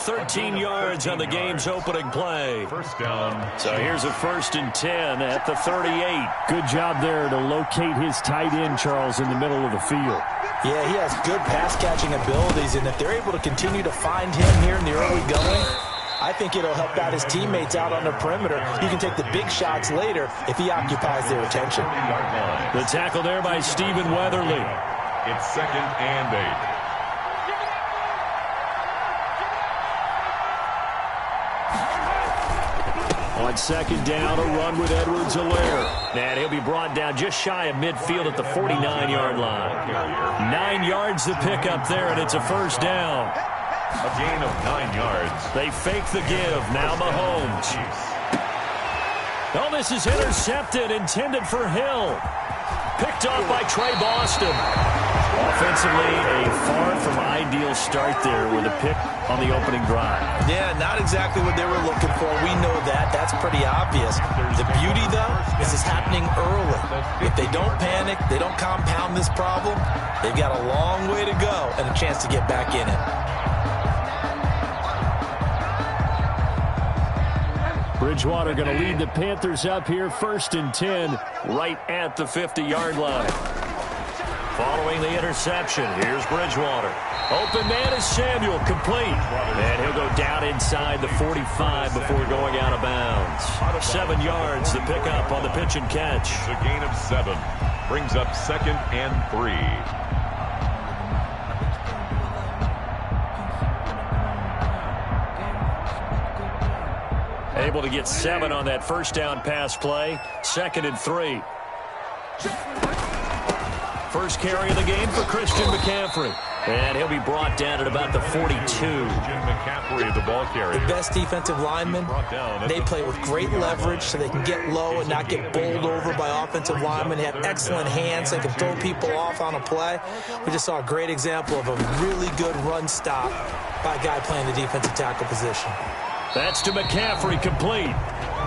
13 yards on the game's opening play. First down. So here's a 1st and 10 at the 38. Good job there to locate his tight end, Charles, in the middle of the field. Yeah, he has good pass-catching abilities, and if they're able to continue to find him here in the early going, I think it'll help out his teammates out on the perimeter. He can take the big shots later if he occupies their attention. The tackle there by Stephen Weatherly. It's 2nd and 8. On 2nd down, a run with Edwards-Helaire. And he'll be brought down just shy of midfield at the 49-yard line. 9 yards to pick up there, and it's a 1st down. A gain of 9 yards. They fake the give. Now Mahomes. Oh, this is intercepted, intended for Hill. Picked off by Trey Boston. Offensively, a far from ideal start there with a pick on the opening drive. Yeah, not exactly what they were looking for. We know that. That's pretty obvious. The beauty, though, is it's happening early. If they don't panic, they don't compound this problem, they've got a long way to go and a chance to get back in it. Bridgewater going to lead the Panthers up here, 1st and 10, right at the 50-yard line. Following the interception, here's Bridgewater. Open man is Samuel, complete. And he'll go down inside the 45 before going out of bounds. 7 yards to pick up on the pitch and catch. It's a gain of 7. Brings up 2nd and 3. Able to get 7 on that 1st down pass play. 2nd and 3. First carry of the game for Christian McCaffrey. And he'll be brought down at about the 42. Christian McCaffrey, the ball carrier. The best defensive linemen, they play with great leverage so they can get low and not get bowled over by offensive linemen. They have excellent hands. They can throw people off on a play. We just saw a great example of a really good run stop by a guy playing the defensive tackle position. That's to McCaffrey, complete.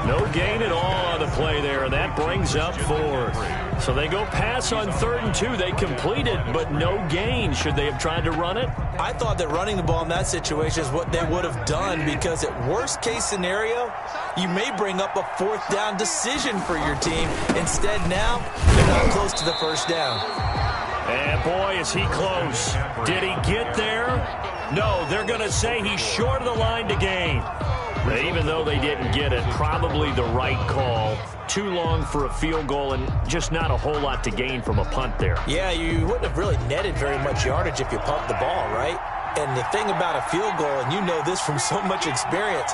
No gain at all on the play there, and that brings up 4th. So they go pass on 3rd and 2. They complete it, but no gain. Should they have tried to run it? I thought that running the ball in that situation is what they would have done, because at worst case scenario, you may bring up a 4th down decision for your team. Instead now, they're not close to the 1st down. And boy, is he close. Did he get there? No, they're going to say he's short of the line to gain. But even though they didn't get it, probably the right call. Too long for a field goal and just not a whole lot to gain from a punt there. Yeah, you wouldn't have really netted very much yardage if you pumped the ball, right? And the thing about a field goal, and you know this from so much experience,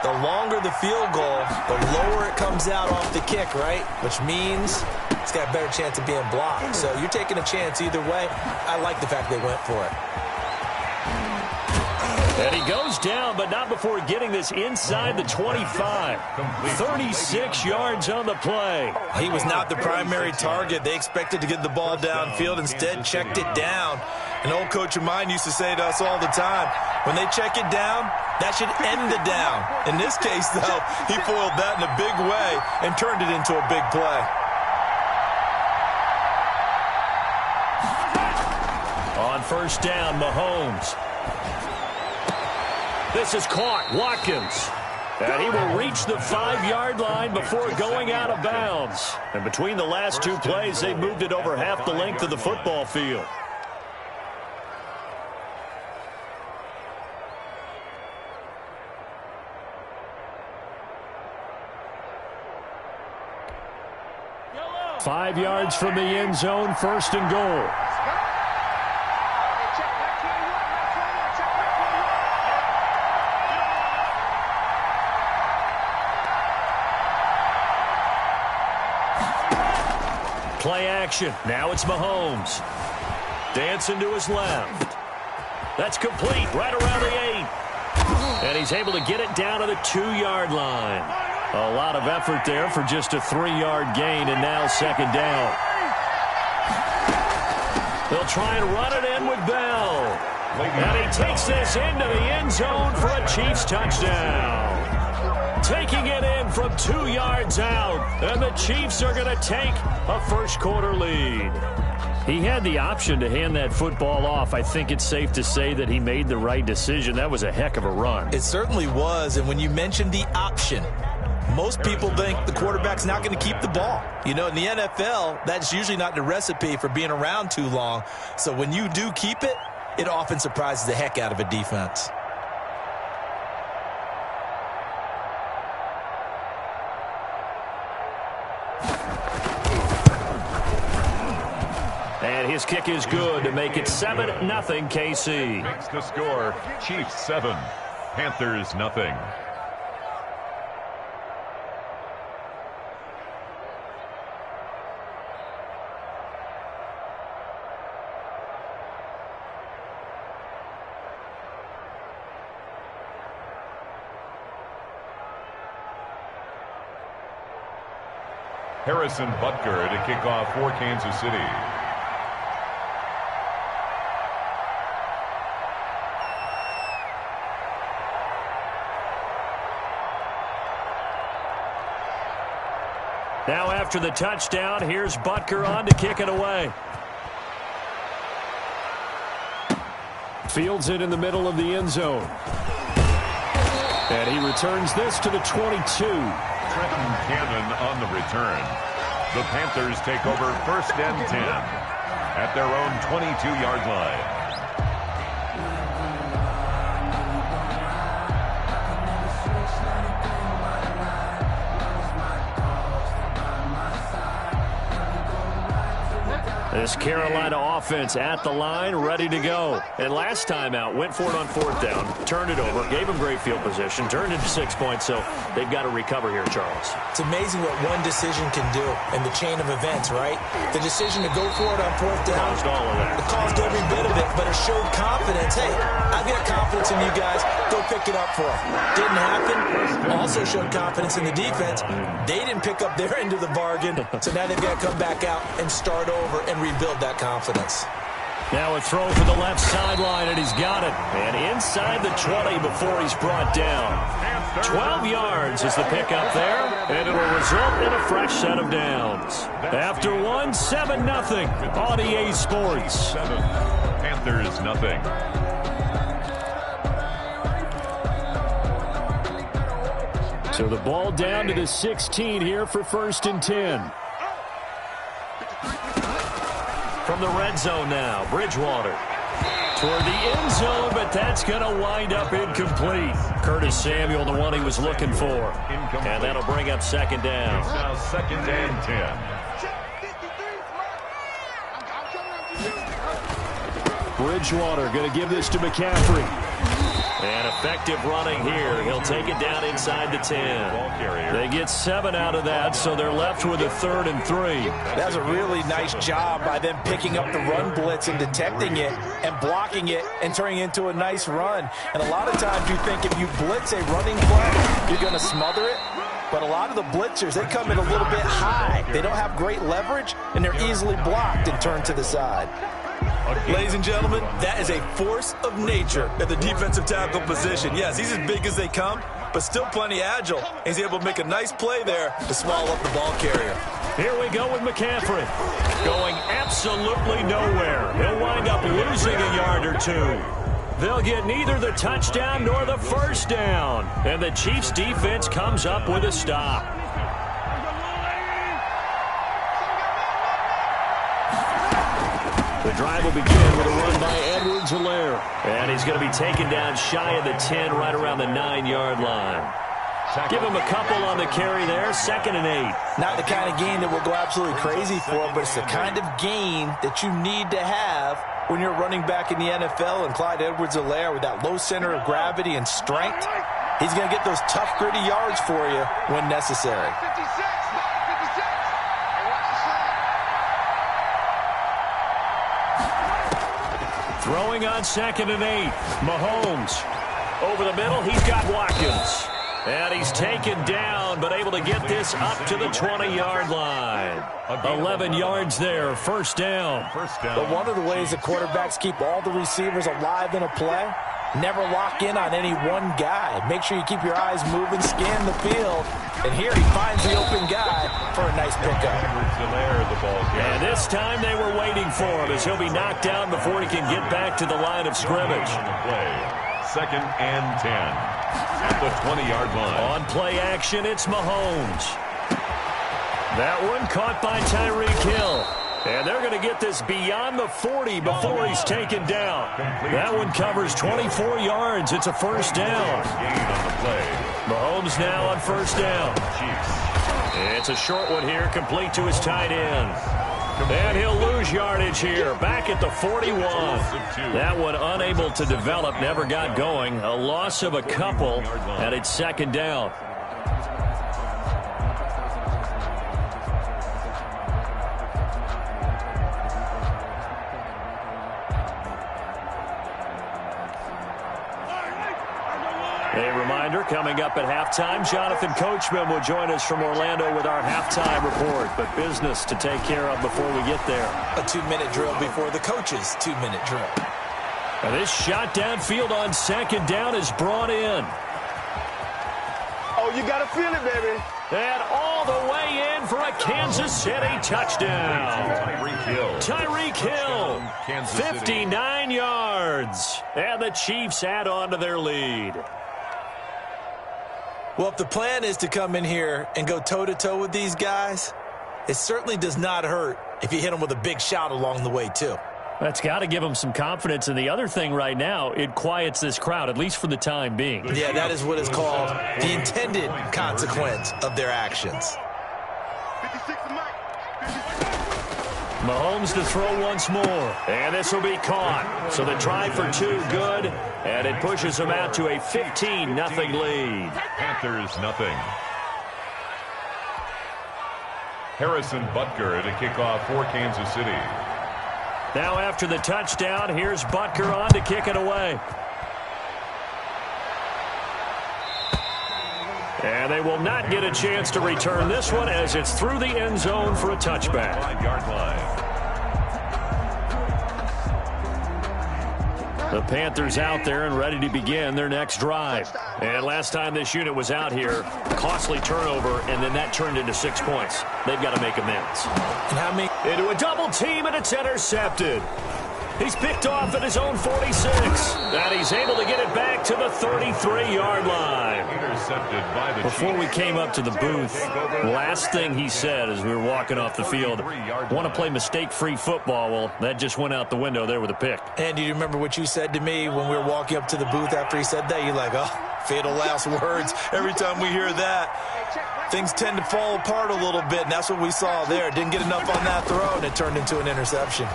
the longer the field goal, the lower it comes out off the kick, right? Which means it's got a better chance of being blocked. So you're taking a chance either way. I like the fact they went for it. And he goes down, but not before getting this inside the 25. 36 yards on the play. He was not the primary target. They expected to get the ball downfield, instead checked it down. An old coach of mine used to say to us all the time, when they check it down, that should end the down. In this case, though, he foiled that in a big way and turned it into a big play. On 1st down, Mahomes. This is caught. Watkins. And he will reach the 5-yard line before going out of bounds. And between the last 2 plays, they moved it over half the length of the football field. Yellow. 5 yards from the end zone, 1st and goal. Play action. Now it's Mahomes. Dancing to his left. That's complete. Right around the 8. And he's able to get it down to the 2-yard line. A lot of effort there for just a 3-yard gain, and now 2nd down. They'll try and run it in with Bell. And he takes this into the end zone for a Chiefs touchdown. taking it in from 2 yards out. And the Chiefs are going to take a first-quarter lead. He had the option to hand that football off. I think it's safe to say that he made the right decision. That was a heck of a run. It certainly was, and when you mentioned the option, most people think the quarterback's not going to keep the ball. You know, in the NFL, that's usually not the recipe for being around too long. So when you do keep it, it often surprises the heck out of a defense. And his kick is good to make it 7-0 KC. Makes the score Chiefs 7, Panthers nothing. Harrison Butker to kick off for Kansas City. Now after the touchdown, here's Butker on to kick it away. Fields it in the middle of the end zone. And he returns this to the 22. Trenton Cannon on the return. The Panthers take over 1st and 10 at their own 22-yard line. This Carolina offense at the line, ready to go. And last time out, went for it on 4th down, turned it over, gave them great field position, turned it to 6 points, so they've got to recover here, Charles. It's amazing what one decision can do in the chain of events, right? The decision to go for it on 4th down. Caused all of that. It caused every bit of it, but it showed confidence. Hey, I've got confidence in you guys. Go pick it up for them. Didn't happen. Also showed confidence in the defense. They didn't pick up their end of the bargain, so now they've got to come back out and start over and rebuild that confidence. Now a throw for the left sideline, and he's got it. And inside the 20 before he's brought down. 12 yards is the pickup there, and it'll result in a fresh set of downs. After one, 7-0 on EA Sports. 7, Panthers nothing. So the ball down to the 16 here for 1st and 10. From the red zone now, Bridgewater. Toward the end zone, but that's going to wind up incomplete. Curtis Samuel, the one he was looking for. And that'll bring up 2nd down. It's now 2nd and 10. Bridgewater going to give this to McCaffrey. And effective running here. He'll take it down inside the 10. They get 7 out of that, so they're left with a 3rd and 3. That's a really nice job by them picking up the run blitz and detecting it and blocking it and turning it into a nice run. And a lot of times you think if you blitz a running play, you're going to smother it. But a lot of the blitzers, they come in a little bit high. They don't have great leverage, and they're easily blocked and turned to the side. Ladies and gentlemen, that is a force of nature at the defensive tackle position. Yes, he's as big as they come, but still plenty agile. He's able to make a nice play there to swallow up the ball carrier. Here we go with McCaffrey. Going absolutely nowhere. He'll wind up losing a yard or 2. They'll get neither the touchdown nor the 1st down. And the Chiefs' defense comes up with a stop. The drive will begin with a run by Edwards-Helaire. And he's going to be taken down shy of the 10, right around the 9-yard line. Give him a couple on the carry there, 2nd and 8. Not the kind of gain that we'll go absolutely crazy for, but it's the kind of gain that you need to have when you're running back in the NFL. And Clyde Edwards-Helaire, with that low center of gravity and strength, he's going to get those tough, gritty yards for you when necessary. Throwing on 2nd and 8. Mahomes. Over the middle, he's got Watkins. And he's taken down, but able to get this up to the 20-yard line. 11 yards there, 1st down. But one of the ways the quarterbacks keep all the receivers alive in a play Never lock in on any one guy. Make sure you keep your eyes moving, scan the field. And here he finds the open guy for a nice pickup. And this time they were waiting for him as he'll be knocked down before he can get back to the line of scrimmage. Second and 10 at the 20-yard line. On play action, it's Mahomes. That one caught by Tyreek Hill. And they're going to get this beyond the 40 before he's taken down. That one covers 24 yards. It's a first down. Mahomes now on first down. It's a short one here, complete to his tight end. And he'll lose yardage here, back at the 41. That one unable to develop, never got going. A loss of a couple, and it's second down. A reminder, coming up at halftime, Jonathan Coachman will join us from Orlando with our halftime report. But business to take care of before we get there. A 2-minute drill before the coach's 2-minute drill. And this shot downfield on second down is brought in. Oh, you got to feel it, baby. And all the way in for a Kansas City touchdown. Tyreek Hill, 59 yards. And the Chiefs add on to their lead. Well, if the plan is to come in here and go toe-to-toe with these guys, it certainly does not hurt if you hit them with a big shout along the way, too. That's got to give them some confidence. And the other thing right now, it quiets this crowd, at least for the time being. Yeah, that is what is called the intended consequence of their actions. Mahomes to throw once more. And this will be caught. So the try for two, good. And it pushes them out to a 15-0 lead. Panthers, nothing. Harrison Butker to kick off for Kansas City. Now after the touchdown, here's Butker on to kick it away. And they will not get a chance to return this one as it's through the end zone for a touchback. 5-yard line. The Panthers out there and ready to begin their next drive. And last time this unit was out here, costly turnover, and then that turned into 6 points. They've got to make amends. And how many? Into a double team, and it's intercepted. He's picked off at his own 46. And he's able to get it back to the 33-yard line. Intercepted by the Before we Chiefs. came up to the booth, last thing he said as we were walking off the field, want to play mistake-free football. Well, that just went out the window there with a pick. And do you remember what you said to me when we were walking up to the booth after he said that? You're like, oh, fatal last words. Every time we hear that, things tend to fall apart a little bit, and that's what we saw there. Didn't get enough on that throw, and it turned into an interception.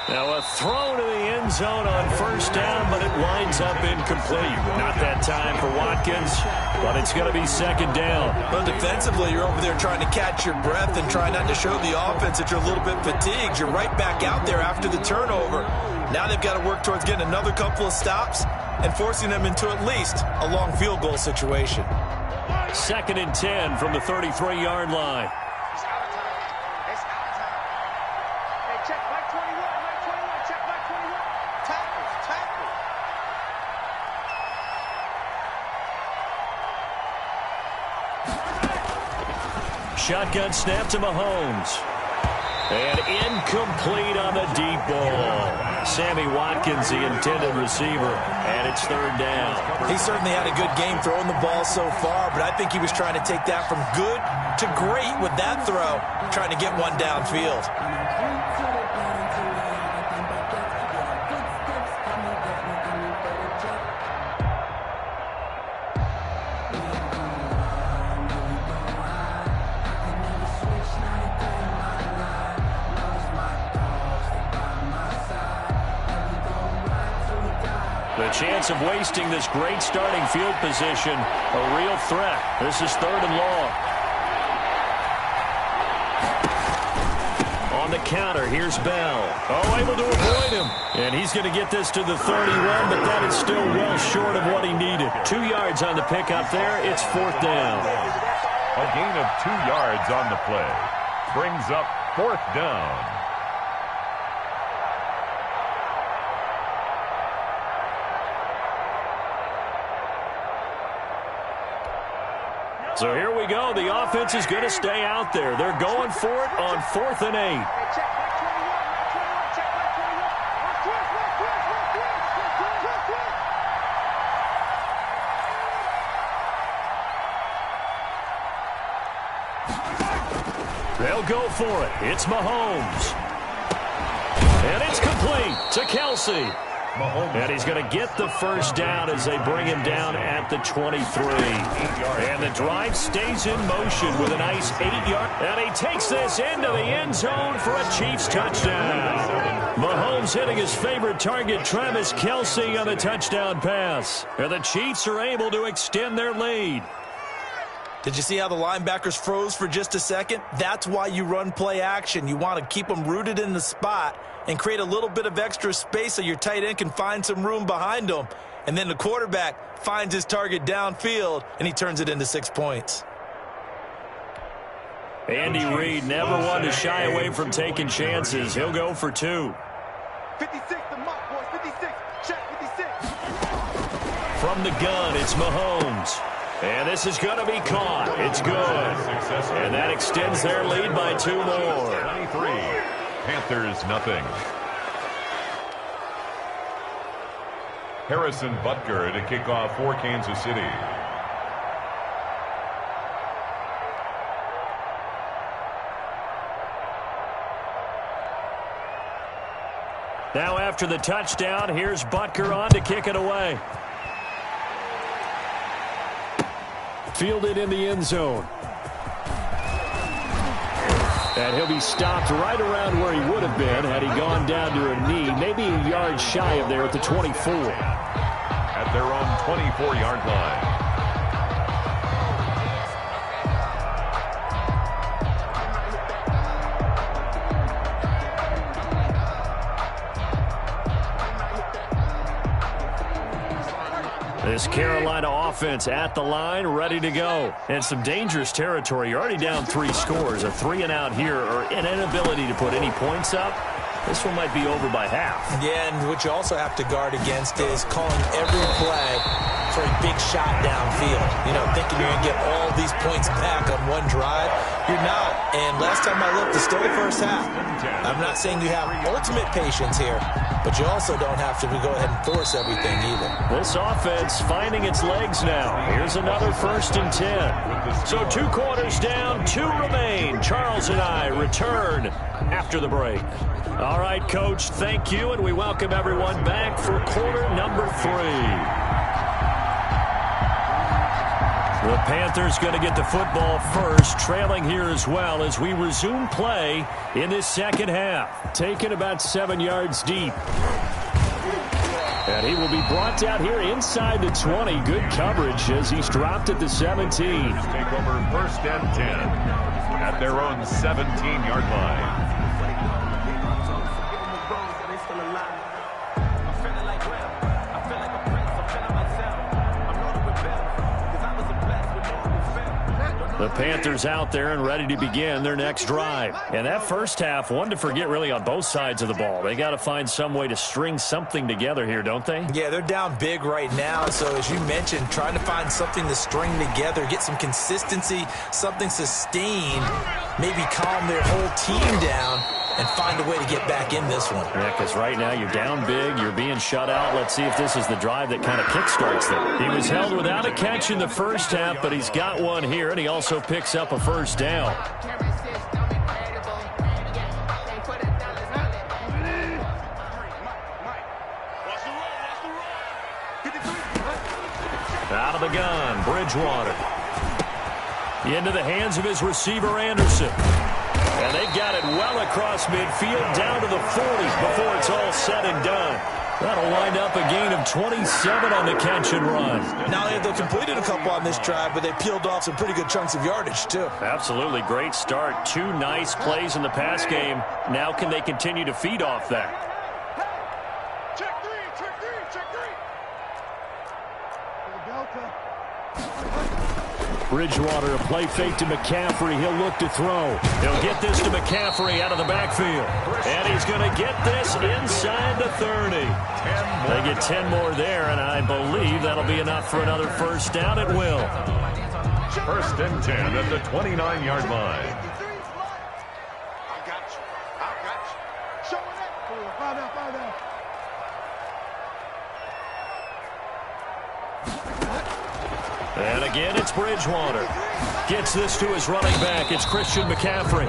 Now a throw to the end zone on first down, but it winds up incomplete. Not that time for Watkins, but it's going to be second down. Well, defensively, you're over there trying to catch your breath and try not to show the offense that you're a little bit fatigued. You're right back out there after the turnover. Now they've got to work towards getting another couple of stops and forcing them into at least a long field goal situation. Second and 10 from the 33-yard line. Shotgun snap to Mahomes. And incomplete on the deep ball. Sammy Watkins, the intended receiver, and it's third down. He certainly had a good game throwing the ball so far, but I think he was trying to take that from good to great with that throw, trying to get one downfield. The chance of wasting this great starting field position, a real threat. This is third and long. On the counter, here's Bell. Oh, able to avoid him. And he's going to get this to the 31, but that is still well short of what he needed. 2 yards on the pickup there. It's fourth down. A gain of 2 yards on the play. Brings up fourth down. So here we go. The offense is going to stay out there. They're going for it on 4th and 8. They'll go for it. It's Mahomes. And it's complete to Kelsey. And he's going to get the first down as they bring him down at the 23. And the drive stays in motion with a nice 8-yard. And he takes this into the end zone for a Chiefs touchdown. Mahomes hitting his favorite target, Travis Kelsey, on the touchdown pass. And the Chiefs are able to extend their lead. Did you see how the linebackers froze for just a second? That's why you run play action. You want to keep them rooted in the spot and create a little bit of extra space so your tight end can find some room behind him. And then the quarterback finds his target downfield, and he turns it into 6 points. Andy Reid never one to shy away from taking chances. He'll go for 2. 56, the mark, boys. 56. Check 56. From the gun, it's Mahomes. And this is going to be caught. It's good. And that extends their lead by 2 more. 23. Panthers, nothing. Harrison Butker to kick off for Kansas City. Now after the touchdown, here's Butker on to kick it away. Fielded in the end zone. And he'll be stopped right around where he would have been had he gone down to a knee, maybe a yard shy of there at the 24. At their own 24-yard line. This Carolina offense at the line, ready to go. And some dangerous territory. You're already down 3 scores. A 3-and-out here, or an inability to put any points up. This one might be over by half. Yeah, and what you also have to guard against is calling every play for a big shot downfield. You know, thinking you're going to get all these points back on one drive. You're not. And last time I looked, it's still the first half. I'm not saying you have ultimate patience here, but you also don't have to go ahead and force everything either. This offense finding its legs now. Here's another 1st and 10. So 2 quarters down, 2 remain. Charles and I return after the break. All right, Coach, thank you, and we welcome everyone back for quarter number 3. The Panthers going to get the football first, trailing here as well as we resume play in this second half. Taken about 7 yards deep. And he will be brought down here inside the 20. Good coverage as he's dropped at the 17. Take over 1st and 10 at their own 17-yard line. The Panthers out there and ready to begin their next drive. And that first half, one to forget really on both sides of the ball. They got to find some way to string something together here, don't they? Yeah, they're down big right now. So as you mentioned, trying to find something to string together, get some consistency, something sustained, maybe calm their whole team down and find a way to get back in this one. Yeah, because right now you're down big, you're being shut out. Let's see if this is the drive that kind of kickstarts them. He was held without a catch in the first half, but he's got one here, and he also picks up a first down. Out of the gun, Bridgewater. Into the hands of his receiver, Anderson. And they got it well across midfield down to the 40 before it's all said and done. That'll wind up a gain of 27 on the catch and run. Not only have they completed a couple on this drive, but they peeled off some pretty good chunks of yardage, too. Absolutely great start. 2 nice plays in the pass game. Now can they continue to feed off that? Check 3, check 3, check 3. Bridgewater, a play fake to McCaffrey. He'll look to throw. He'll get this to McCaffrey out of the backfield. And he's going to get this inside the 30. They get 10 more there, and I believe that'll be enough for another first down. It will. First and 10 at the 29-yard line. I got you. I got you. Show it up. Find out. And again, it's Bridgewater. Gets this to his running back. It's Christian McCaffrey.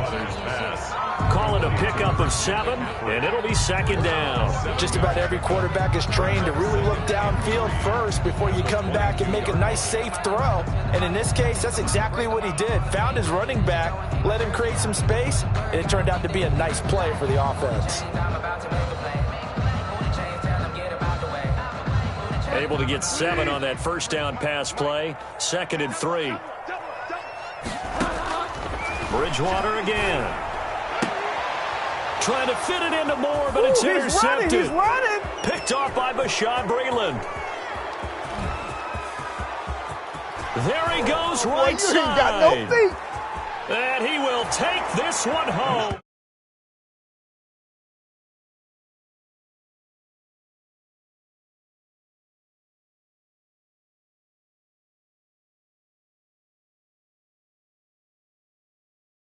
Call it a pickup of 7, and it'll be second down. Just about every quarterback is trained to really look downfield first before you come back and make a nice, safe throw. And in this case, that's exactly what he did. Found his running back, let him create some space, and it turned out to be a nice play for the offense. Able to get 7 on that first down pass play. Second and 3. Bridgewater again. Trying to fit it into Moore, but it's intercepted. He's running. Picked off by Bashaud Breeland. There he goes right side. He ain't got no feet. And he will take this one home.